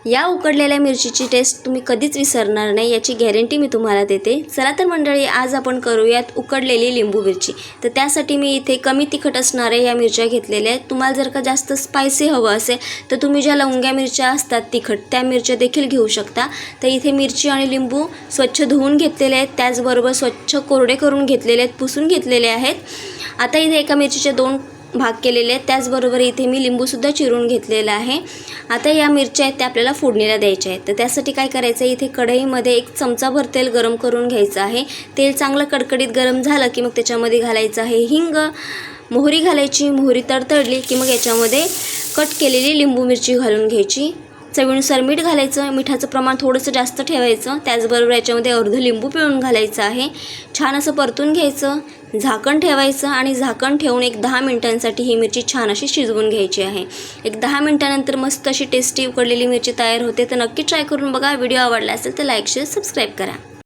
या उकडलेल्या मिरचीची टेस्ट तुम्ही कधीच विसरणार नाही, याची गॅरंटी मी तुम्हाला देते। चला तर मंडळी, आज आपण करूयात उकडलेली लिंबू मिरची। तर त्यासाठी मी इथे कमी तिखट असणाऱ्या या मिरच्या घेतलेल्या आहेत। तुम्हाला जर का जास्त स्पायसी हवं असेल तर तुम्ही ज्या लवंग्या मिरच्या असतात तिखट, त्या मिरच्या देखील घेऊ शकता। तर इथे मिरची आणि लिंबू स्वच्छ धुवून घेतलेले आहेत, त्याचबरोबर स्वच्छ कोरडे करून घेतलेले आहेत, पुसून घेतलेले आहेत। आता इथे एका मिरचीचे 2 भाग केलेले आहेत, त्याचबरोबर इथे मी लिंबूसुद्धा चिरून घेतलेला आहे। आता या मिरच्या आहेत त्या आपल्याला फोडणीला द्यायच्या आहेत। तर त्यासाठी काय करायचं आहे, इथे कढईमध्ये 1 चमचाभर तेल गरम करून घ्यायचं आहे। तेल चांगलं कडकडीत गरम झालं की मग त्याच्यामध्ये घालायचं आहे हिंग, मोहरी घालायची। मोहरी तडतडली की मग याच्यामध्ये कट केलेली लिंबू मिरची घालून घ्यायची। चवीनुसार मीठ घालायचं, मिठाचं प्रमाण थोडंसं जास्त ठेवायचं। त्याचबरोबर याच्यामध्ये अर्ध लिंबू पिळून घालायचं आहे। छान असं परतून घ्यायचं, झाकण ठेवायचं आणि झाकण ठेवून 10 मिनिटांसाठी ही मिरची छान अशी शिजवून घ्यायची आहे। 10 मिनिटानंतर मस्त अशी टेस्टी उकडलेली मिरची तयार होते। तर नक्की ट्राय करून बघा। व्हिडिओ आवडला असेल तर लाईक, शेअर, सबस्क्राईब करा।